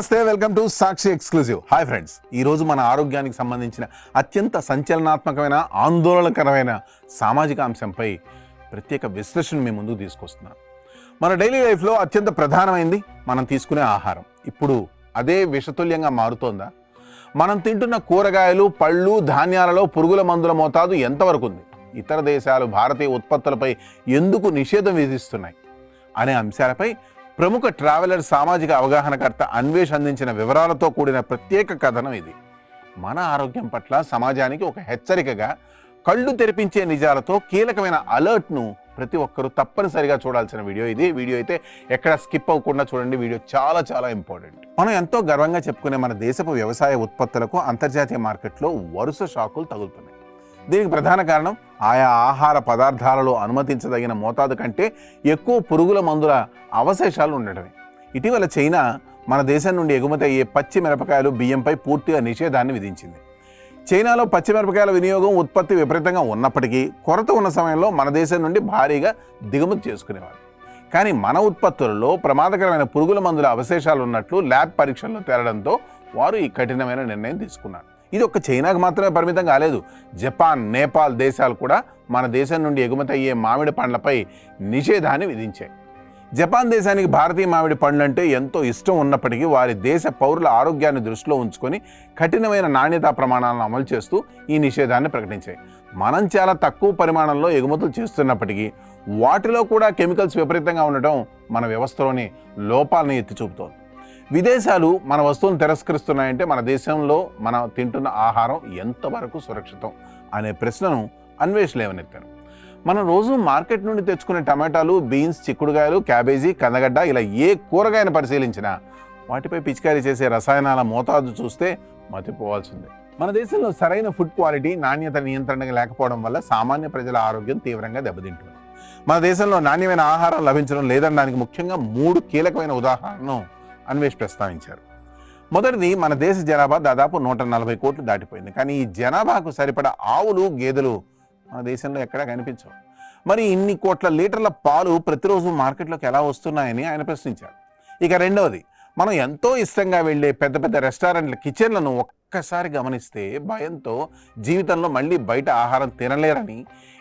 నమస్తే, welcome to Sakshi exclusive. Hi friends, ఈరోజు మన ఆరోగ్యానికి సంబంధించిన అత్యంత సంచలనాత్మకమైన ఆందోళనకరమైన సామాజిక అంశంపై ప్రత్యేక విశ్లేషణ మీ ముందుకు తీసుకొస్తున్నాను. మన డైలీ లైఫ్లో అత్యంత ప్రధానమైంది మనం తీసుకునే ఆహారం. ఇప్పుడు అదే విషతుల్యంగా మారుతోందా? మనం తింటున్న కూరగాయలు, పళ్ళు, ధాన్యాలలో పురుగుల మందుల మోతాదు ఎంతవరకు ఉంది? ఇతర దేశాలు భారతీయ ఉత్పత్తులపై ఎందుకు నిషేధం విధిస్తున్నాయి అనే అంశాలపై ప్రముఖ ట్రావెలర్, సామాజిక అవగాహనకర్త అన్వేష్ అందించిన వివరాలతో కూడిన ప్రత్యేక కథనం ఇది. మన ఆరోగ్యం పట్ల సమాజానికి ఒక హెచ్చరికగా, కళ్ళు తెరిపించే నిజాలతో కీలకమైన అలర్ట్ను ప్రతి ఒక్కరూ తప్పనిసరిగా చూడాల్సిన వీడియో ఇది. వీడియో అయితే ఎక్కడ స్కిప్ అవ్వకుండా చూడండి. వీడియో చాలా చాలా ఇంపార్టెంట్. మనం ఎంతో గర్వంగా చెప్పుకునే మన దేశపు వ్యవసాయ ఉత్పత్తులకు అంతర్జాతీయ మార్కెట్లో వరుస షాకులు తగులుతున్నాయి. దీనికి ప్రధాన కారణం ఆయా ఆహార పదార్థాలలో అనుమతించదగిన మోతాదు కంటే ఎక్కువ పురుగుల మందుల అవశేషాలు ఉండటమే. ఇటీవల చైనా మన దేశం నుండి ఎగుమతి అయ్యే పచ్చి మిరపకాయలు, బియ్యంపై పూర్తిగా నిషేధాన్ని విధించింది. చైనాలో పచ్చిమిరపకాయల వినియోగం, ఉత్పత్తి విపరీతంగా ఉన్నప్పటికీ కొరత ఉన్న సమయంలో మన దేశం నుండి భారీగా దిగుమతి చేసుకునేవారు. కానీ మన ఉత్పత్తులలో ప్రమాదకరమైన పురుగుల మందుల అవశేషాలు ఉన్నట్లు ల్యాబ్ పరీక్షల్లో తేలడంతో వారు ఈ కఠినమైన నిర్ణయం తీసుకున్నారు. ఇది ఒక్క చైనాకు మాత్రమే పరిమితం కాలేదు. జపాన్, నేపాల్ దేశాలు కూడా మన దేశం నుండి ఎగుమతి అయ్యే మామిడి పండ్లపై నిషేధాన్ని విధించాయి. జపాన్ దేశానికి భారతీయ మామిడి పండ్లు అంటే ఎంతో ఇష్టం ఉన్నప్పటికీ వారి దేశ పౌరుల ఆరోగ్యాన్ని దృష్టిలో ఉంచుకొని కఠినమైన నాణ్యతా ప్రమాణాలను అమలు చేస్తూ ఈ నిషేధాన్ని ప్రకటించాయి. మనం చాలా తక్కువ పరిమాణంలో ఎగుమతులు చేస్తున్నప్పటికీ వాటిలో కూడా కెమికల్స్ విపరీతంగా ఉండటం మన వ్యవస్థలోని లోపాలను ఎత్తి చూపుతోంది. విదేశాలు మన వస్తువులను తిరస్కరిస్తున్నాయంటే మన దేశంలో మనం తింటున్న ఆహారం ఎంతవరకు సురక్షితం అనే ప్రశ్నను అన్వేష్ లేవనెత్తారు. మనం రోజు మార్కెట్ నుండి తెచ్చుకునే టమాటాలు, బీన్స్, చిక్కుడుకాయలు, క్యాబేజీ, కందగడ్డ ఇలా ఏ కూరగాయను పరిశీలించినా వాటిపై పిచికారీ చేసే రసాయనాల మోతాదు చూస్తే మతిపోవాల్సిందే. మన దేశంలో సరైన ఫుడ్ క్వాలిటీ, నాణ్యత నియంత్రణ లేకపోవడం వల్ల సామాన్య ప్రజల ఆరోగ్యం తీవ్రంగా దెబ్బతింటుంది. మన దేశంలో నాణ్యమైన ఆహారం లభించడం లేదనడానికి ముఖ్యంగా 3 కీలకమైన ఉదాహరణను అన్వేష్ ప్రస్తావించారు. మొదటిది, మన దేశ జనాభా దాదాపు 140 కోట్లు దాటిపోయింది. కానీ ఈ జనాభాకు సరిపడా ఆవులు, గేదెలు మన దేశంలో ఎక్కడా కనిపించవు. మరి ఇన్ని కోట్ల లీటర్ల పాలు ప్రతిరోజు మార్కెట్లోకి ఎలా వస్తున్నాయని ఆయన ప్రశ్నించారు. ఇక రెండవది, మనం ఎంతో ఇష్టంగా వెళ్ళే పెద్ద పెద్ద రెస్టారెంట్ల కిచెన్లను ఒక్కసారి గమనిస్తే భయంతో జీవితంలో మళ్ళీ బయట ఆహారం తినలేరని,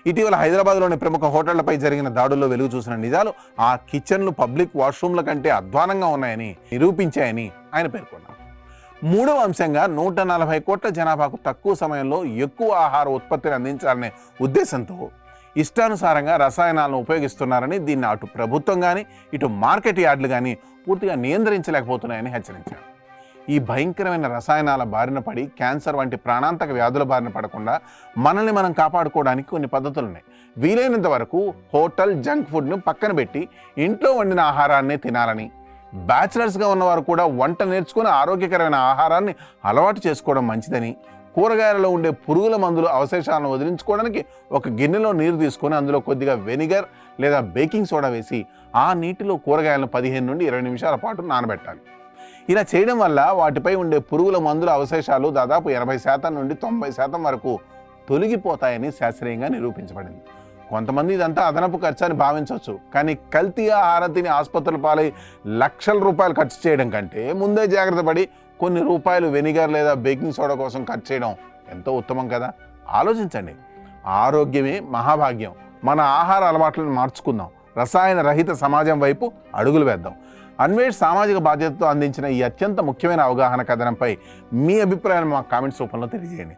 ఇటీవల హైదరాబాద్లోని ప్రముఖ హోటళ్లపై జరిగిన దాడుల్లో వెలుగు చూసిన నిజాలు ఆ కిచెన్లు పబ్లిక్ వాష్రూమ్ల కంటే అధ్వానంగా ఉన్నాయని నిరూపించాయని ఆయన పేర్కొన్నారు. మూడవ అంశంగా, 140 కోట్ల జనాభాకు తక్కువ సమయంలో ఎక్కువ ఆహార ఉత్పత్తిని అందించాలనే ఉద్దేశంతో ఇష్టానుసారంగా రసాయనాలను ఉపయోగిస్తున్నారని, దీన్ని అటు ప్రభుత్వం కానీ ఇటు మార్కెట్ యార్డులు కానీ పూర్తిగా నియంత్రించలేకపోతున్నాయని హెచ్చరించారు. ఈ భయంకరమైన రసాయనాల బారిన పడి క్యాన్సర్ వంటి ప్రాణాంతక వ్యాధుల బారిన పడకుండా మనల్ని మనం కాపాడుకోవడానికి కొన్ని పద్ధతులు ఉన్నాయి. వీలైనంత వరకు హోటల్ జంక్ ఫుడ్ను పక్కన పెట్టి ఇంట్లో వండిన ఆహారాన్నే తినాలని, బ్యాచిలర్స్గా ఉన్నవారు కూడా వంట నేర్చుకుని ఆరోగ్యకరమైన ఆహారాన్ని అలవాటు చేసుకోవడం మంచిదని, కూరగాయలలో ఉండే పురుగుల మందుల అవశేషాలను వదిలించుకోవడానికి ఒక గిన్నెలో నీరు తీసుకొని అందులో కొద్దిగా వెనిగర్ లేదా బేకింగ్ సోడా వేసి ఆ నీటిలో కూరగాయలను 15 నుండి 20 నిమిషాల పాటు నానబెట్టాలి. ఇలా చేయడం వల్ల వాటిపై ఉండే పురుగుల మందుల అవశేషాలు దాదాపు 80% నుండి 90% వరకు తొలగిపోతాయని శాస్త్రీయంగా నిరూపించబడింది. కొంతమంది ఇదంతా అదనపు ఖర్చు అని భావించవచ్చు. కానీ కల్తీ ఆహారం తిని ఆసుపత్రుల పాలై లక్షల రూపాయలు ఖర్చు చేయడం కంటే ముందే జాగ్రత్త పడి కొన్ని రూపాయలు వెనిగర్ లేదా బేకింగ్ సోడా కోసం ఖర్చు చేయడం ఎంతో ఉత్తమం కదా. ఆలోచించండి. ఆరోగ్యమే మహాభాగ్యం. మన ఆహార అలవాట్లను మార్చుకుందాం. రసాయన రహిత సమాజం వైపు అడుగులు వేద్దాం. అన్వేష్ సామాజిక బాధ్యతతో అందించిన ఈ అత్యంత ముఖ్యమైన అవగాహన కథనంపై మీ అభిప్రాయాన్ని మా కామెంట్స్ రూపంలో తెలియజేయండి.